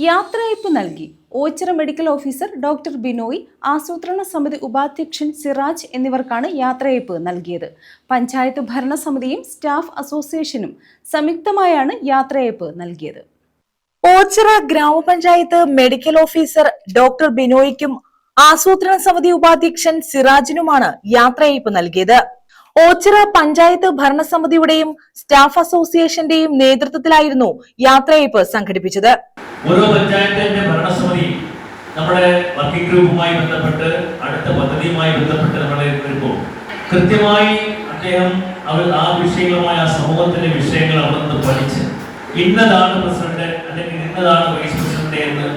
യാത്രയയപ്പ് നൽകി. Ochira medical officer doctor Binoy, ആസൂത്രണ സമിതി ഉപാധ്യക്ഷൻ സിറാജ് എന്നിവർക്കാണ് യാത്രയയപ്പ് നൽകിയത്. പഞ്ചായത്ത് ഭരണസമിതിയും സ്റ്റാഫ് അസോസിയേഷനും സംയുക്തമായാണ് യാത്രയയപ്പ് നൽകിയത്. ഓച്ചിറ ഗ്രാമപഞ്ചായത്ത് മെഡിക്കൽ ഓഫീസർ ഡോക്ടർ ബിനോയ്ക്കും ആസൂത്രണ സമിതി ഉപാധ്യക്ഷൻ സിറാജിനുമാണ് യാത്രയയപ്പ് നൽകിയത്. ഓച്ചിറ പഞ്ചായത്ത് ഭരണസമിതിയുടെയും സ്റ്റാഫ് അസോസിയേഷന്റെയും നേതൃത്വത്തിലായിരുന്നു യാത്രയയപ്പ് സംഘടിപ്പിച്ചത്. ഓരോ പഞ്ചായത്തിന്റെ ഭരണസമിതി നമ്മുടെ വർക്കിംഗ് ഗ്രൂപ്പുമായി ബന്ധപ്പെട്ട് അടുത്ത പദ്ധതിയുമായി ബന്ധപ്പെട്ട് നമ്മളെ വരുമ്പോൾ കൃത്യമായി അദ്ദേഹം ആ വിഷയങ്ങളുമായ സമൂഹത്തിന്റെ വിഷയങ്ങൾ അവിടെ നിന്ന് പഠിച്ച് ഇന്നതാണ് പ്രസിഡന്റ് അല്ലെങ്കിൽ ഇന്നതാണ് വൈസ് പ്രസിഡന്റ് എന്ന്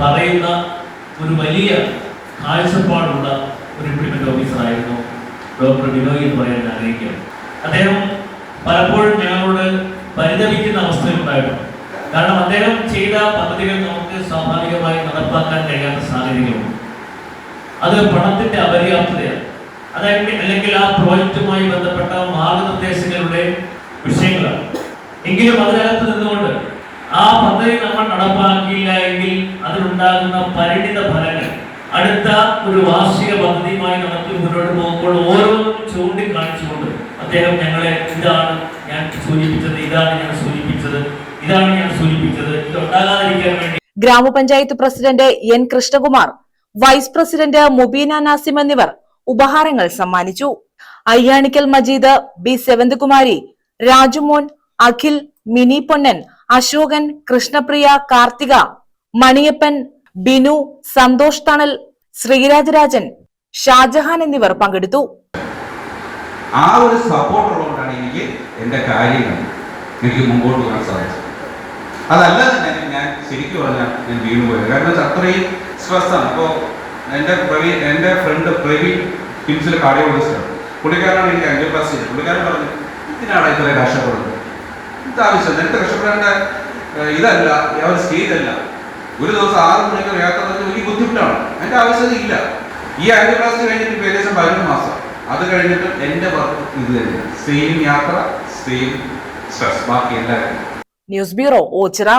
പറയുന്ന ഒരു വലിയ കാഴ്ചപ്പാടുള്ള ഒരു ഇംപ്ലിമെന്റ് ഓഫീസറായിരുന്നു ഡോക്ടർ ബിനോയ് എന്ന് പറയാൻ ആഗ്രഹിക്കുകയാണ്. അദ്ദേഹം പലപ്പോഴും ഞങ്ങളോട് പരിതപിക്കുന്ന അവസ്ഥയുണ്ടായിട്ടുണ്ട്. കാരണം അദ്ദേഹം ചെയ്ത പദ്ധതികൾ നമുക്ക് സ്വാഭാവികമായി നടപ്പാക്കാൻ കഴിയാത്ത സാഹചര്യങ്ങളുണ്ട്. അത് പണത്തിന്റെ അപര്യാപ്തതയാണ്. അല്ലെങ്കിൽ ആ പ്രോജക്റ്റുമായി ബന്ധപ്പെട്ട മാർഗനിർദ്ദേശങ്ങളുടെ വിഷയങ്ങളാണ്. എങ്കിലും അതിനകത്ത് നിന്നുകൊണ്ട് ആ പദ്ധതി നമ്മൾ നടപ്പാക്കിയില്ല എങ്കിൽ അതിനുണ്ടാകുന്ന പരിണിത ഫലങ്ങൾ അടുത്ത ഒരു വാർഷിക പദ്ധതിയുമായി നമുക്ക് മുന്നോട്ട് പോകുമ്പോൾ ഓരോന്നും ചൂണ്ടിക്കാണിച്ചുകൊണ്ട് അദ്ദേഹം ഞങ്ങളെ ഇതാണ് ഞാൻ സൂചിപ്പിച്ചത്, ഇതാണ് ഞാൻ സൂചിപ്പിച്ചത്, ഇതാണ് ഞാൻ സൂചിപ്പിച്ചത്, ഇതുണ്ടാകാതിരിക്കാൻ വേണ്ടി ഗ്രാമപഞ്ചായത്ത് president N Krishnakumar, vice president Mubeena Nasim എന്നിവർ ഉപഹാരങ്ങൾ സമ്മാനിച്ചു. അയ്യാണിക്കൽ മജീദ്, ബി സെവന്ത്കുമാരി, രാജുമോൻ, അഖിൽ, മിനി പൊന്നൻ, അശോകൻ, കൃഷ്ണപ്രിയ, കാർത്തിക, മണിയപ്പൻ, ബിനു, സന്തോഷ് തണൽ, ശ്രീരാജരാജൻ, ഷാജഹാൻ എന്നിവർ പങ്കെടുത്തു. ആ ഒരു സപ്പോർട്ട് ഉള്ളതുകൊണ്ടാണ് എനിക്ക് എന്റെ കാര്യങ്ങൾ എനിക്ക് മുമ്പോട്ട് പോകാൻ സാധിച്ചത്. അതല്ലാതെ ഞാൻ ശരിക്കും പറഞ്ഞാൽ ഞാൻ വീണു പോയത്. കാരണം അത്രയും സ്ട്രെസ്സാണ്. ഇപ്പോൾ എൻ്റെ ഫ്രണ്ട് പ്രവീൺ കിംസിലെ കാർഡിയോളജിസ്റ്റാണ്. പുള്ളിക്കാരനാണ് എനിക്ക് ആൻജിയോപ്ലാസ്റ്റി ചെയ്തത്. പുള്ളിക്കാരൻ പറഞ്ഞു, ഇതിനാണ് ഇത്ര കഷ്ടപ്പെടുന്നത്, ഇത് ആവശ്യം നേരത്തെ കഷ്ടപ്പെടേണ്ട ഇതല്ല, ഒരു സ്റ്റേജ് അല്ല. ഒരു ദിവസം 6 മണിക്കൂർ യാത്ര വലിയ ബുദ്ധിമുട്ടാണ്, അതിൻ്റെ ആവശ്യത ഇല്ല. ഈ ആൻജിയോപ്ലാസ്റ്റി കഴിഞ്ഞിട്ട് ഏകദേശം 11 മാസം. അത് കഴിഞ്ഞിട്ടും എൻ്റെ വർക്ക് ഇത് തന്നെയാണ്. സെയിം യാത്ര, സെയിം സ്ട്രെസ്, ബാക്കി എല്ലാവരും. News bureau, Ochira.